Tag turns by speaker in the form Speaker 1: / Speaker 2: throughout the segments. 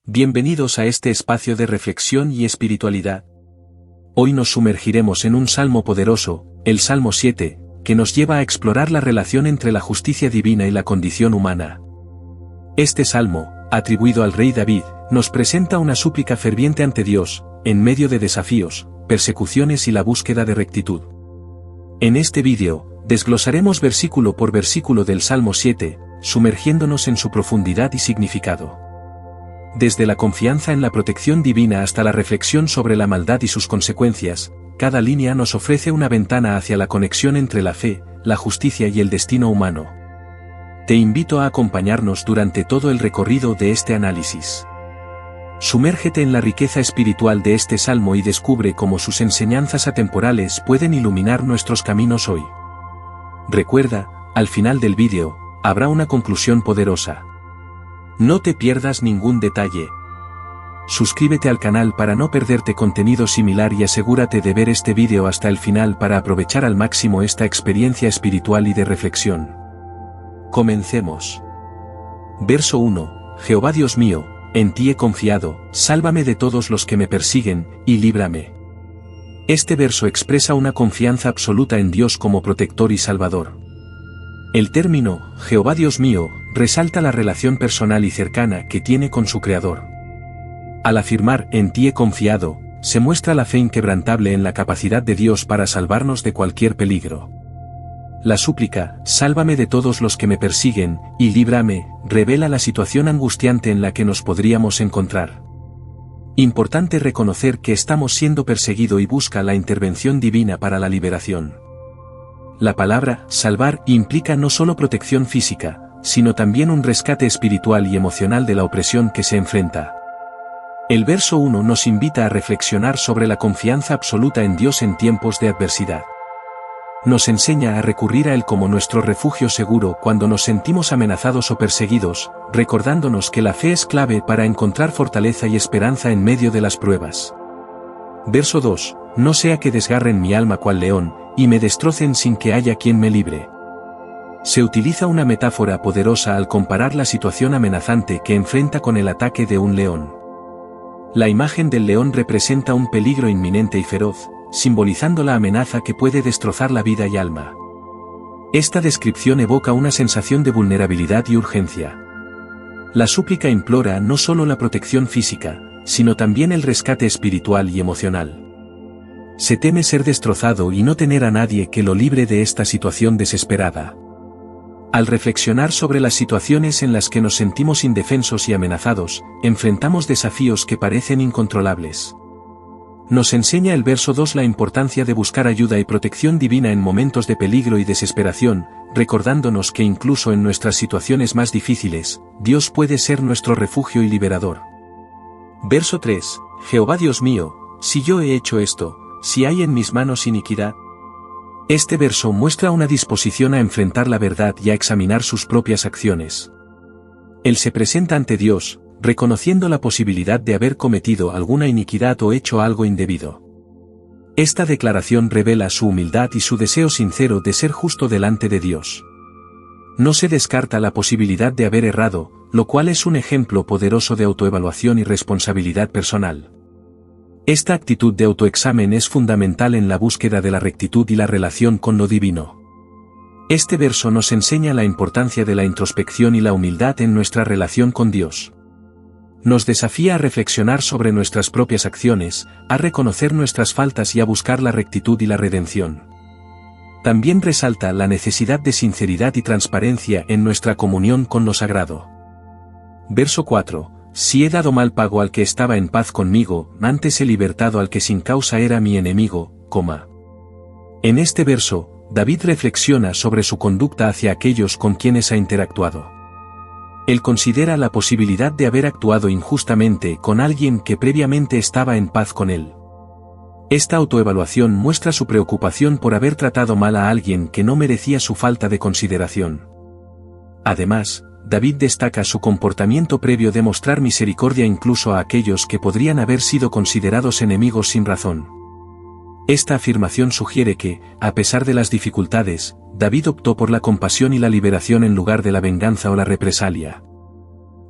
Speaker 1: Bienvenidos a este espacio de reflexión y espiritualidad. Hoy nos sumergiremos en un salmo poderoso, el Salmo 7, que nos lleva a explorar la relación entre la justicia divina y la condición humana. Este salmo, atribuido al rey David, nos presenta una súplica ferviente ante Dios, en medio de desafíos, persecuciones y la búsqueda de rectitud. En este vídeo, desglosaremos versículo por versículo del Salmo 7, sumergiéndonos en su profundidad y significado. Desde la confianza en la protección divina hasta la reflexión sobre la maldad y sus consecuencias, cada línea nos ofrece una ventana hacia la conexión entre la fe, la justicia y el destino humano. Te invito a acompañarnos durante todo el recorrido de este análisis. Sumérgete en la riqueza espiritual de este salmo y descubre cómo sus enseñanzas atemporales pueden iluminar nuestros caminos hoy. Recuerda, al final del vídeo, habrá una conclusión poderosa. No te pierdas ningún detalle. Suscríbete al canal para no perderte contenido similar y asegúrate de ver este vídeo hasta el final para aprovechar al máximo esta experiencia espiritual y de reflexión. Comencemos. Verso 1. Jehová Dios mío, en ti he confiado, sálvame de todos los que me persiguen, y líbrame. Este verso expresa una confianza absoluta en Dios como protector y salvador. El término, Jehová Dios mío, resalta la relación personal y cercana que tiene con su Creador. Al afirmar, en ti he confiado, se muestra la fe inquebrantable en la capacidad de Dios para salvarnos de cualquier peligro. La súplica, sálvame de todos los que me persiguen, y líbrame, revela la situación angustiante en la que nos podríamos encontrar. Importante reconocer que estamos siendo perseguidos y busca la intervención divina para la liberación. La palabra, salvar, implica no solo protección física, sino también un rescate espiritual y emocional de la opresión que se enfrenta. El verso 1 nos invita a reflexionar sobre la confianza absoluta en Dios en tiempos de adversidad. Nos enseña a recurrir a Él como nuestro refugio seguro cuando nos sentimos amenazados o perseguidos, recordándonos que la fe es clave para encontrar fortaleza y esperanza en medio de las pruebas. Verso 2. No sea que desgarren mi alma cual león, y me destrocen sin que haya quien me libre. Se utiliza una metáfora poderosa al comparar la situación amenazante que enfrenta con el ataque de un león. La imagen del león representa un peligro inminente y feroz, simbolizando la amenaza que puede destrozar la vida y alma. Esta descripción evoca una sensación de vulnerabilidad y urgencia. La súplica implora no solo la protección física, sino también el rescate espiritual y emocional. Se teme ser destrozado y no tener a nadie que lo libre de esta situación desesperada. Al reflexionar sobre las situaciones en las que nos sentimos indefensos y amenazados, enfrentamos desafíos que parecen incontrolables. Nos enseña el verso 2 la importancia de buscar ayuda y protección divina en momentos de peligro y desesperación, recordándonos que incluso en nuestras situaciones más difíciles, Dios puede ser nuestro refugio y liberador. Verso 3. Jehová Dios mío, si yo he hecho esto, si hay en mis manos iniquidad. Este verso muestra una disposición a enfrentar la verdad y a examinar sus propias acciones. Él se presenta ante Dios, reconociendo la posibilidad de haber cometido alguna iniquidad o hecho algo indebido. Esta declaración revela su humildad y su deseo sincero de ser justo delante de Dios. No se descarta la posibilidad de haber errado, lo cual es un ejemplo poderoso de autoevaluación y responsabilidad personal. Esta actitud de autoexamen es fundamental en la búsqueda de la rectitud y la relación con lo divino. Este verso nos enseña la importancia de la introspección y la humildad en nuestra relación con Dios. Nos desafía a reflexionar sobre nuestras propias acciones, a reconocer nuestras faltas y a buscar la rectitud y la redención. También resalta la necesidad de sinceridad y transparencia en nuestra comunión con lo sagrado. Verso 4. Si he dado mal pago al que estaba en paz conmigo, antes he libertado al que sin causa era mi enemigo, En este verso, David reflexiona sobre su conducta hacia aquellos con quienes ha interactuado. Él considera la posibilidad de haber actuado injustamente con alguien que previamente estaba en paz con él. Esta autoevaluación muestra su preocupación por haber tratado mal a alguien que no merecía su falta de consideración. Además, David destaca su comportamiento previo de mostrar misericordia incluso a aquellos que podrían haber sido considerados enemigos sin razón. Esta afirmación sugiere que, a pesar de las dificultades, David optó por la compasión y la liberación en lugar de la venganza o la represalia.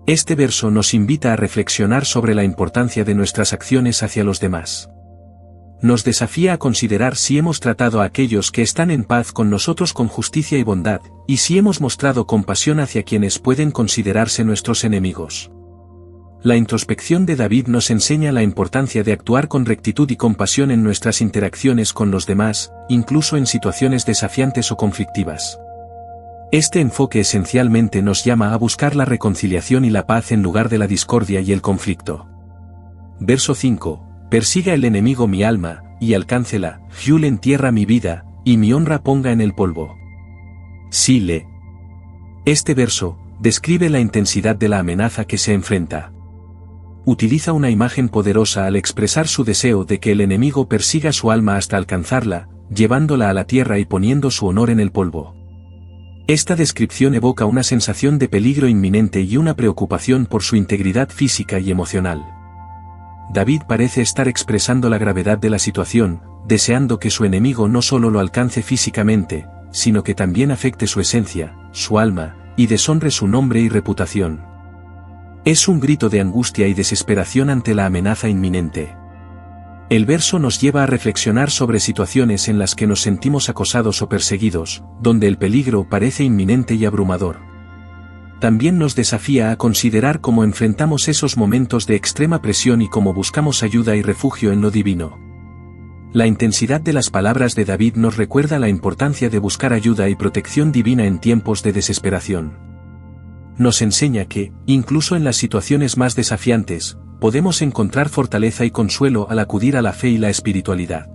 Speaker 1: Este verso nos invita a reflexionar sobre la importancia de nuestras acciones hacia los demás. Nos desafía a considerar si hemos tratado a aquellos que están en paz con nosotros con justicia y bondad, y si hemos mostrado compasión hacia quienes pueden considerarse nuestros enemigos. La introspección de David nos enseña la importancia de actuar con rectitud y compasión en nuestras interacciones con los demás, incluso en situaciones desafiantes o conflictivas. Este enfoque esencialmente nos llama a buscar la reconciliación y la paz en lugar de la discordia y el conflicto. Verso 5. Persiga el enemigo mi alma, y alcáncela, Hiul entierra mi vida, y mi honra ponga en el polvo. Sile. Este verso describe la intensidad de la amenaza que se enfrenta. Utiliza una imagen poderosa al expresar su deseo de que el enemigo persiga su alma hasta alcanzarla, llevándola a la tierra y poniendo su honor en el polvo. Esta descripción evoca una sensación de peligro inminente y una preocupación por su integridad física y emocional. David parece estar expresando la gravedad de la situación, deseando que su enemigo no solo lo alcance físicamente, sino que también afecte su esencia, su alma, y deshonre su nombre y reputación. Es un grito de angustia y desesperación ante la amenaza inminente. El verso nos lleva a reflexionar sobre situaciones en las que nos sentimos acosados o perseguidos, donde el peligro parece inminente y abrumador. También nos desafía a considerar cómo enfrentamos esos momentos de extrema presión y cómo buscamos ayuda y refugio en lo divino. La intensidad de las palabras de David nos recuerda la importancia de buscar ayuda y protección divina en tiempos de desesperación. Nos enseña que, incluso en las situaciones más desafiantes, podemos encontrar fortaleza y consuelo al acudir a la fe y la espiritualidad.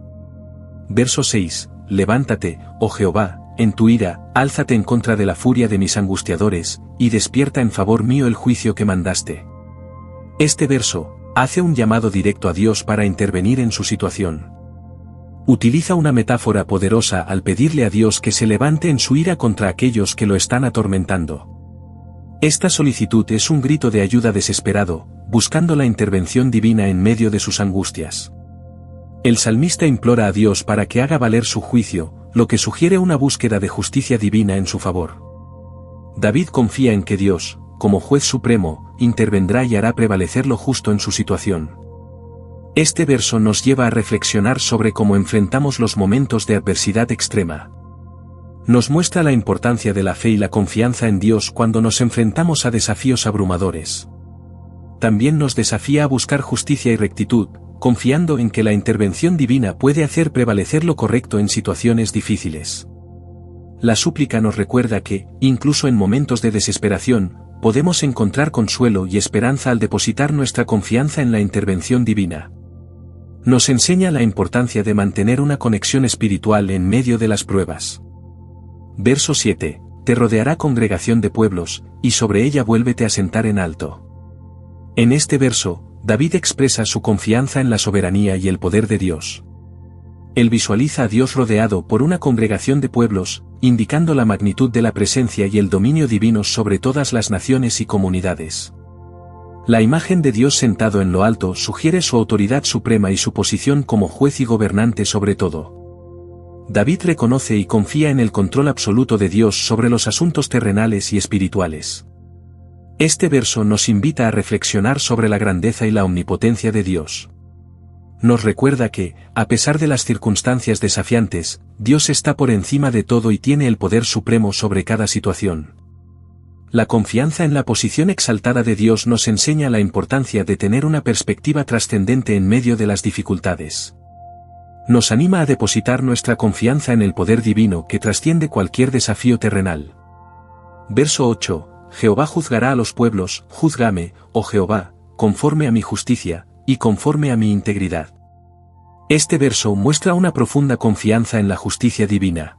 Speaker 1: Verso 6. Levántate, oh Jehová, en tu ira, álzate en contra de la furia de mis angustiadores, y despierta en favor mío el juicio que mandaste. Este verso hace un llamado directo a Dios para intervenir en su situación. Utiliza una metáfora poderosa al pedirle a Dios que se levante en su ira contra aquellos que lo están atormentando. Esta solicitud es un grito de ayuda desesperado, buscando la intervención divina en medio de sus angustias. El salmista implora a Dios para que haga valer su juicio, lo que sugiere una búsqueda de justicia divina en su favor. David confía en que Dios, como juez supremo, intervendrá y hará prevalecer lo justo en su situación. Este verso nos lleva a reflexionar sobre cómo enfrentamos los momentos de adversidad extrema. Nos muestra la importancia de la fe y la confianza en Dios cuando nos enfrentamos a desafíos abrumadores. También nos desafía a buscar justicia y rectitud, confiando en que la intervención divina puede hacer prevalecer lo correcto en situaciones difíciles. La súplica nos recuerda que, incluso en momentos de desesperación, podemos encontrar consuelo y esperanza al depositar nuestra confianza en la intervención divina. Nos enseña la importancia de mantener una conexión espiritual en medio de las pruebas. Verso 7. Te rodeará congregación de pueblos, y sobre ella vuélvete a sentar en alto. En este verso, David expresa su confianza en la soberanía y el poder de Dios. Él visualiza a Dios rodeado por una congregación de pueblos, indicando la magnitud de la presencia y el dominio divino sobre todas las naciones y comunidades. La imagen de Dios sentado en lo alto sugiere su autoridad suprema y su posición como juez y gobernante sobre todo. David reconoce y confía en el control absoluto de Dios sobre los asuntos terrenales y espirituales. Este verso nos invita a reflexionar sobre la grandeza y la omnipotencia de Dios. Nos recuerda que, a pesar de las circunstancias desafiantes, Dios está por encima de todo y tiene el poder supremo sobre cada situación. La confianza en la posición exaltada de Dios nos enseña la importancia de tener una perspectiva trascendente en medio de las dificultades. Nos anima a depositar nuestra confianza en el poder divino que trasciende cualquier desafío terrenal. Verso 8. Jehová juzgará a los pueblos, júzgame, oh Jehová, conforme a mi justicia, y conforme a mi integridad. Este verso muestra una profunda confianza en la justicia divina.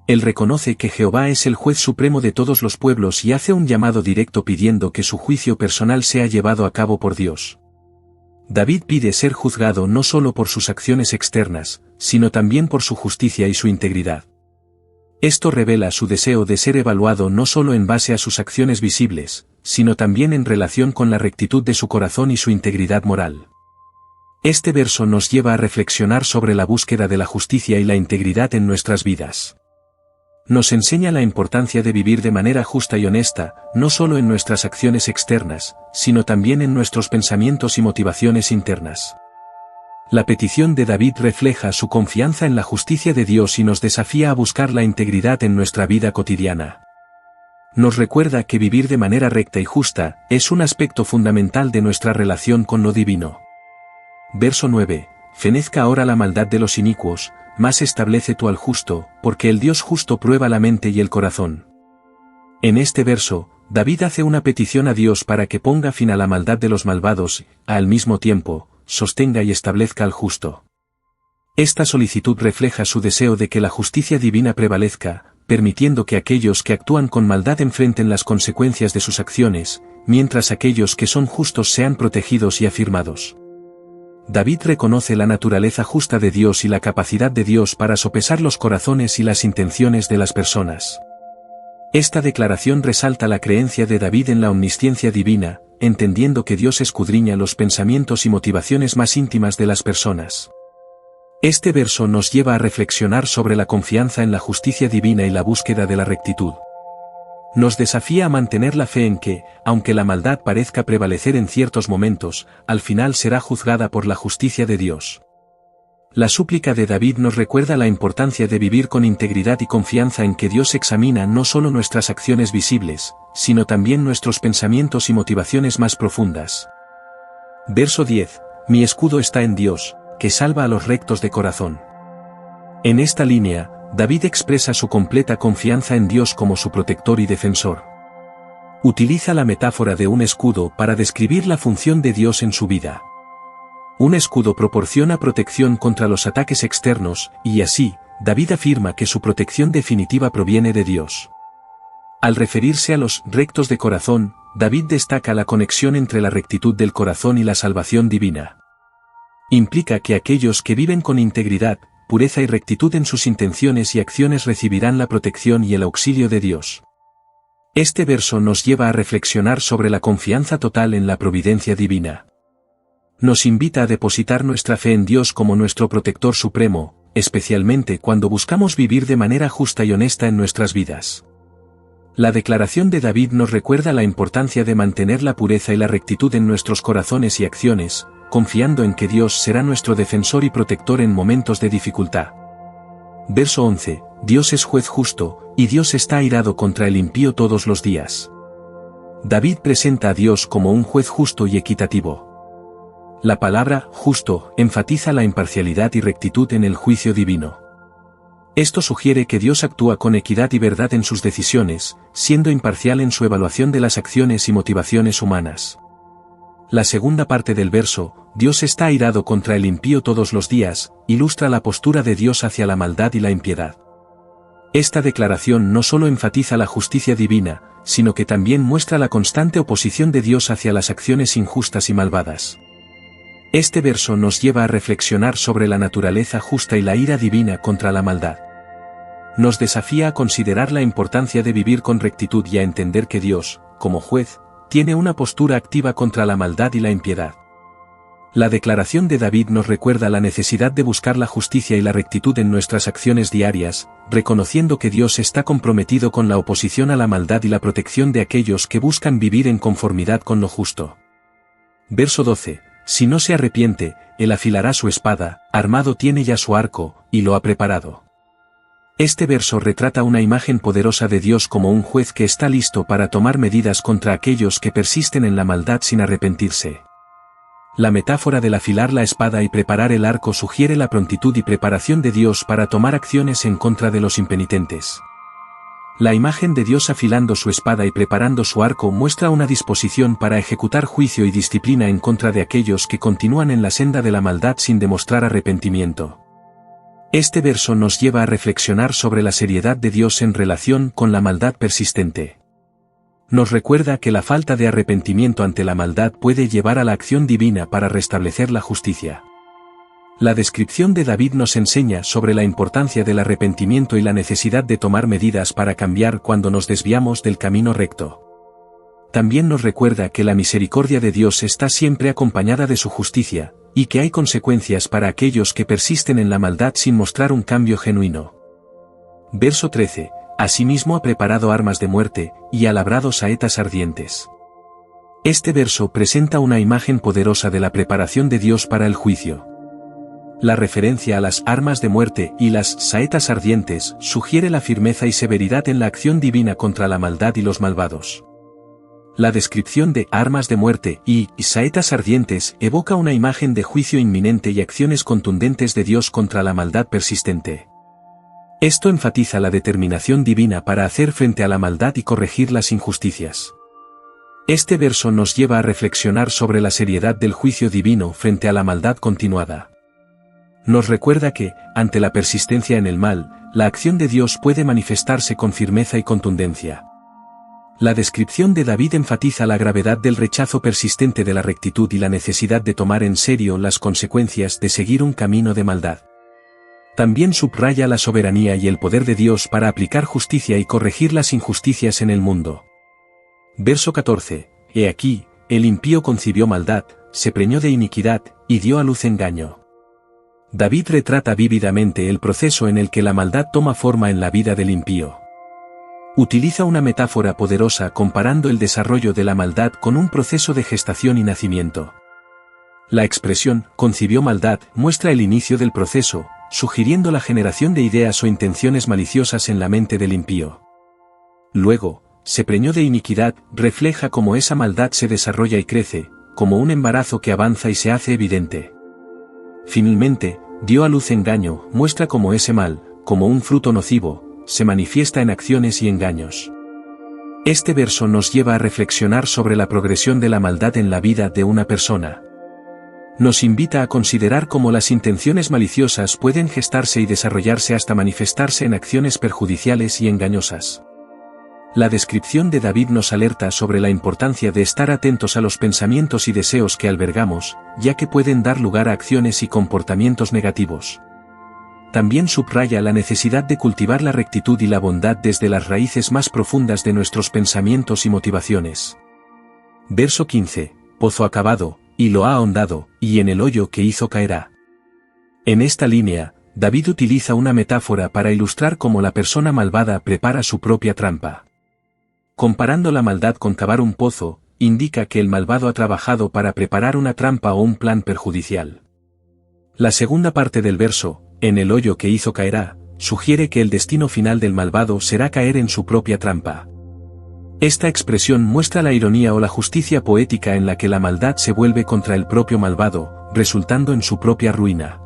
Speaker 1: Él reconoce que Jehová es el juez supremo de todos los pueblos y hace un llamado directo pidiendo que su juicio personal sea llevado a cabo por Dios. David pide ser juzgado no solo por sus acciones externas, sino también por su justicia y su integridad. Esto revela su deseo de ser evaluado no solo en base a sus acciones visibles, sino también en relación con la rectitud de su corazón y su integridad moral. Este verso nos lleva a reflexionar sobre la búsqueda de la justicia y la integridad en nuestras vidas. Nos enseña la importancia de vivir de manera justa y honesta, no solo en nuestras acciones externas, sino también en nuestros pensamientos y motivaciones internas. La petición de David refleja su confianza en la justicia de Dios y nos desafía a buscar la integridad en nuestra vida cotidiana. Nos recuerda que vivir de manera recta y justa es un aspecto fundamental de nuestra relación con lo divino. Verso 9. Fenezca ahora la maldad de los inicuos, mas establece tú al justo, porque el Dios justo prueba la mente y el corazón. En este verso, David hace una petición a Dios para que ponga fin a la maldad de los malvados, al mismo tiempo, sostenga y establezca al justo. Esta solicitud refleja su deseo de que la justicia divina prevalezca, permitiendo que aquellos que actúan con maldad enfrenten las consecuencias de sus acciones, mientras aquellos que son justos sean protegidos y afirmados. David reconoce la naturaleza justa de Dios y la capacidad de Dios para sopesar los corazones y las intenciones de las personas. Esta declaración resalta la creencia de David en la omnisciencia divina, entendiendo que Dios escudriña los pensamientos y motivaciones más íntimas de las personas. Este verso nos lleva a reflexionar sobre la confianza en la justicia divina y la búsqueda de la rectitud. Nos desafía a mantener la fe en que, aunque la maldad parezca prevalecer en ciertos momentos, al final será juzgada por la justicia de Dios. La súplica de David nos recuerda la importancia de vivir con integridad y confianza en que Dios examina no solo nuestras acciones visibles, sino también nuestros pensamientos y motivaciones más profundas. Verso 10. Mi escudo está en Dios, que salva a los rectos de corazón. En esta línea, David expresa su completa confianza en Dios como su protector y defensor. Utiliza la metáfora de un escudo para describir la función de Dios en su vida. Un escudo proporciona protección contra los ataques externos, y así, David afirma que su protección definitiva proviene de Dios. Al referirse a los rectos de corazón, David destaca la conexión entre la rectitud del corazón y la salvación divina. Implica que aquellos que viven con integridad, pureza y rectitud en sus intenciones y acciones recibirán la protección y el auxilio de Dios. Este verso nos lleva a reflexionar sobre la confianza total en la providencia divina. Nos invita a depositar nuestra fe en Dios como nuestro protector supremo, especialmente cuando buscamos vivir de manera justa y honesta en nuestras vidas. La declaración de David nos recuerda la importancia de mantener la pureza y la rectitud en nuestros corazones y acciones, confiando en que Dios será nuestro defensor y protector en momentos de dificultad. Verso 11. Dios es juez justo, y Dios está airado contra el impío todos los días. David presenta a Dios como un juez justo y equitativo. La palabra justo enfatiza la imparcialidad y rectitud en el juicio divino. Esto sugiere que Dios actúa con equidad y verdad en sus decisiones, siendo imparcial en su evaluación de las acciones y motivaciones humanas. La segunda parte del verso, Dios está airado contra el impío todos los días, ilustra la postura de Dios hacia la maldad y la impiedad. Esta declaración no solo enfatiza la justicia divina, sino que también muestra la constante oposición de Dios hacia las acciones injustas y malvadas. Este verso nos lleva a reflexionar sobre la naturaleza justa y la ira divina contra la maldad. Nos desafía a considerar la importancia de vivir con rectitud y a entender que Dios, como juez, tiene una postura activa contra la maldad y la impiedad. La declaración de David nos recuerda la necesidad de buscar la justicia y la rectitud en nuestras acciones diarias, reconociendo que Dios está comprometido con la oposición a la maldad y la protección de aquellos que buscan vivir en conformidad con lo justo. Verso 12. Si no se arrepiente, él afilará su espada, armado tiene ya su arco, y lo ha preparado. Este verso retrata una imagen poderosa de Dios como un juez que está listo para tomar medidas contra aquellos que persisten en la maldad sin arrepentirse. La metáfora del afilar la espada y preparar el arco sugiere la prontitud y preparación de Dios para tomar acciones en contra de los impenitentes. La imagen de Dios afilando su espada y preparando su arco muestra una disposición para ejecutar juicio y disciplina en contra de aquellos que continúan en la senda de la maldad sin demostrar arrepentimiento. Este verso nos lleva a reflexionar sobre la seriedad de Dios en relación con la maldad persistente. Nos recuerda que la falta de arrepentimiento ante la maldad puede llevar a la acción divina para restablecer la justicia. La descripción de David nos enseña sobre la importancia del arrepentimiento y la necesidad de tomar medidas para cambiar cuando nos desviamos del camino recto. También nos recuerda que la misericordia de Dios está siempre acompañada de su justicia, y que hay consecuencias para aquellos que persisten en la maldad sin mostrar un cambio genuino. Verso 13. Asimismo ha preparado armas de muerte, y ha labrado saetas ardientes. Este verso presenta una imagen poderosa de la preparación de Dios para el juicio. La referencia a las armas de muerte y las saetas ardientes sugiere la firmeza y severidad en la acción divina contra la maldad y los malvados. La descripción de armas de muerte y saetas ardientes evoca una imagen de juicio inminente y acciones contundentes de Dios contra la maldad persistente. Esto enfatiza la determinación divina para hacer frente a la maldad y corregir las injusticias. Este verso nos lleva a reflexionar sobre la seriedad del juicio divino frente a la maldad continuada. Nos recuerda que, ante la persistencia en el mal, la acción de Dios puede manifestarse con firmeza y contundencia. La descripción de David enfatiza la gravedad del rechazo persistente de la rectitud y la necesidad de tomar en serio las consecuencias de seguir un camino de maldad. También subraya la soberanía y el poder de Dios para aplicar justicia y corregir las injusticias en el mundo. Verso 14. He aquí, el impío concibió maldad, se preñó de iniquidad, y dio a luz engaño. David retrata vívidamente el proceso en el que la maldad toma forma en la vida del impío. Utiliza una metáfora poderosa comparando el desarrollo de la maldad con un proceso de gestación y nacimiento. La expresión, concibió maldad, muestra el inicio del proceso, sugiriendo la generación de ideas o intenciones maliciosas en la mente del impío. Luego, se preñó de iniquidad, refleja cómo esa maldad se desarrolla y crece, como un embarazo que avanza y se hace evidente. Finalmente, dio a luz engaño, muestra cómo ese mal, como un fruto nocivo, se manifiesta en acciones y engaños. Este verso nos lleva a reflexionar sobre la progresión de la maldad en la vida de una persona. Nos invita a considerar cómo las intenciones maliciosas pueden gestarse y desarrollarse hasta manifestarse en acciones perjudiciales y engañosas. La descripción de David nos alerta sobre la importancia de estar atentos a los pensamientos y deseos que albergamos, ya que pueden dar lugar a acciones y comportamientos negativos. También subraya la necesidad de cultivar la rectitud y la bondad desde las raíces más profundas de nuestros pensamientos y motivaciones. Verso 15. Pozo acabado, y lo ha ahondado, y en el hoyo que hizo caerá. En esta línea, David utiliza una metáfora para ilustrar cómo la persona malvada prepara su propia trampa. Comparando la maldad con cavar un pozo, indica que el malvado ha trabajado para preparar una trampa o un plan perjudicial. La segunda parte del verso, en el hoyo que hizo caerá, sugiere que el destino final del malvado será caer en su propia trampa. Esta expresión muestra la ironía o la justicia poética en la que la maldad se vuelve contra el propio malvado, resultando en su propia ruina.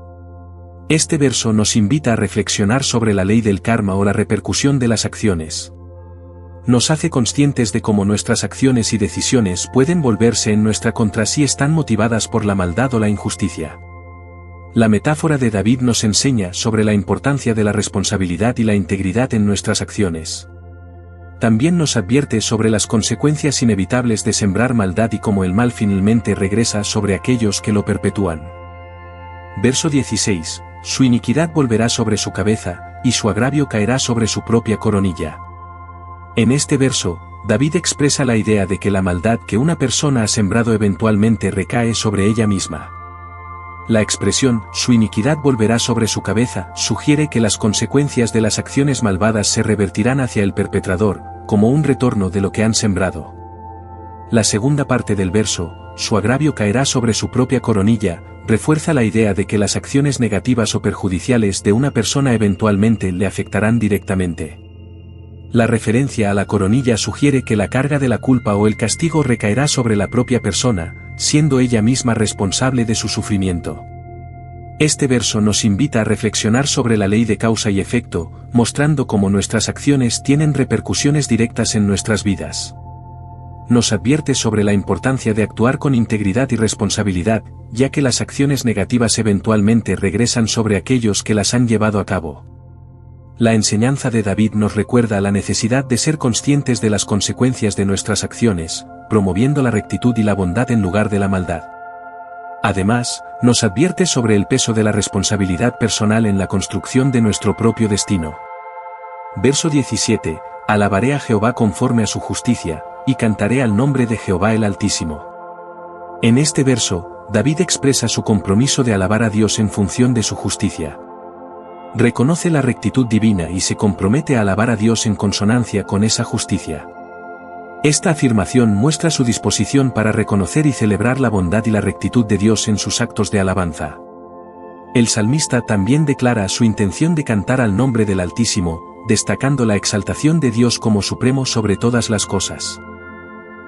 Speaker 1: Este verso nos invita a reflexionar sobre la ley del karma o la repercusión de las acciones. Nos hace conscientes de cómo nuestras acciones y decisiones pueden volverse en nuestra contra si están motivadas por la maldad o la injusticia. La metáfora de David nos enseña sobre la importancia de la responsabilidad y la integridad en nuestras acciones. También nos advierte sobre las consecuencias inevitables de sembrar maldad y cómo el mal finalmente regresa sobre aquellos que lo perpetúan. Verso 16. Su iniquidad volverá sobre su cabeza, y su agravio caerá sobre su propia coronilla. En este verso, David expresa la idea de que la maldad que una persona ha sembrado eventualmente recae sobre ella misma. La expresión, su iniquidad volverá sobre su cabeza, sugiere que las consecuencias de las acciones malvadas se revertirán hacia el perpetrador, como un retorno de lo que han sembrado. La segunda parte del verso, su agravio caerá sobre su propia coronilla, refuerza la idea de que las acciones negativas o perjudiciales de una persona eventualmente le afectarán directamente. La referencia a la coronilla sugiere que la carga de la culpa o el castigo recaerá sobre la propia persona, siendo ella misma responsable de su sufrimiento. Este verso nos invita a reflexionar sobre la ley de causa y efecto, mostrando cómo nuestras acciones tienen repercusiones directas en nuestras vidas. Nos advierte sobre la importancia de actuar con integridad y responsabilidad, ya que las acciones negativas eventualmente regresan sobre aquellos que las han llevado a cabo. La enseñanza de David nos recuerda la necesidad de ser conscientes de las consecuencias de nuestras acciones, promoviendo la rectitud y la bondad en lugar de la maldad. Además, nos advierte sobre el peso de la responsabilidad personal en la construcción de nuestro propio destino. Verso 17. Alabaré a Jehová conforme a su justicia, y cantaré al nombre de Jehová el Altísimo. En este verso, David expresa su compromiso de alabar a Dios en función de su justicia. Reconoce la rectitud divina y se compromete a alabar a Dios en consonancia con esa justicia. Esta afirmación muestra su disposición para reconocer y celebrar la bondad y la rectitud de Dios en sus actos de alabanza. El salmista también declara su intención de cantar al nombre del Altísimo, destacando la exaltación de Dios como supremo sobre todas las cosas.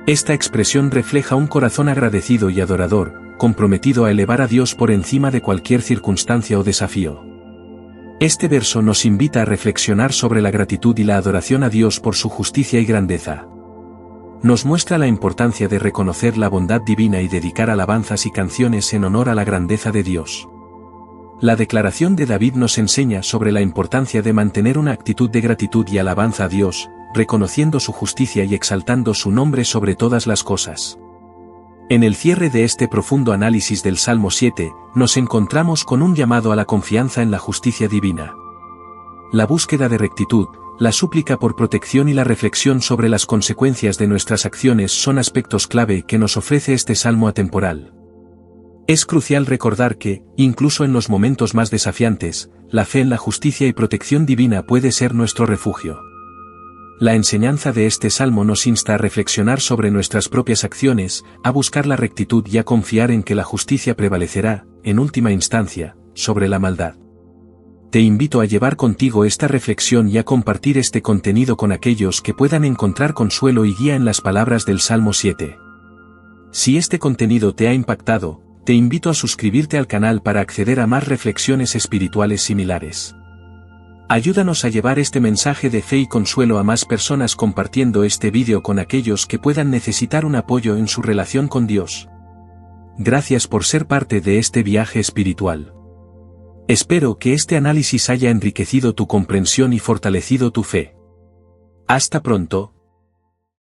Speaker 1: Esta expresión refleja un corazón agradecido y adorador, comprometido a elevar a Dios por encima de cualquier circunstancia o desafío. Este verso nos invita a reflexionar sobre la gratitud y la adoración a Dios por su justicia y grandeza. Nos muestra la importancia de reconocer la bondad divina y dedicar alabanzas y canciones en honor a la grandeza de Dios. La declaración de David nos enseña sobre la importancia de mantener una actitud de gratitud y alabanza a Dios, reconociendo su justicia y exaltando su nombre sobre todas las cosas. En el cierre de este profundo análisis del Salmo 7, nos encontramos con un llamado a la confianza en la justicia divina. La búsqueda de rectitud, la súplica por protección y la reflexión sobre las consecuencias de nuestras acciones son aspectos clave que nos ofrece este salmo atemporal. Es crucial recordar que, incluso en los momentos más desafiantes, la fe en la justicia y protección divina puede ser nuestro refugio. La enseñanza de este salmo nos insta a reflexionar sobre nuestras propias acciones, a buscar la rectitud y a confiar en que la justicia prevalecerá, en última instancia, sobre la maldad. Te invito a llevar contigo esta reflexión y a compartir este contenido con aquellos que puedan encontrar consuelo y guía en las palabras del Salmo 7. Si este contenido te ha impactado, te invito a suscribirte al canal para acceder a más reflexiones espirituales similares. Ayúdanos a llevar este mensaje de fe y consuelo a más personas compartiendo este vídeo con aquellos que puedan necesitar un apoyo en su relación con Dios. Gracias por ser parte de este viaje espiritual. Espero que este análisis haya enriquecido tu comprensión y fortalecido tu fe. Hasta pronto.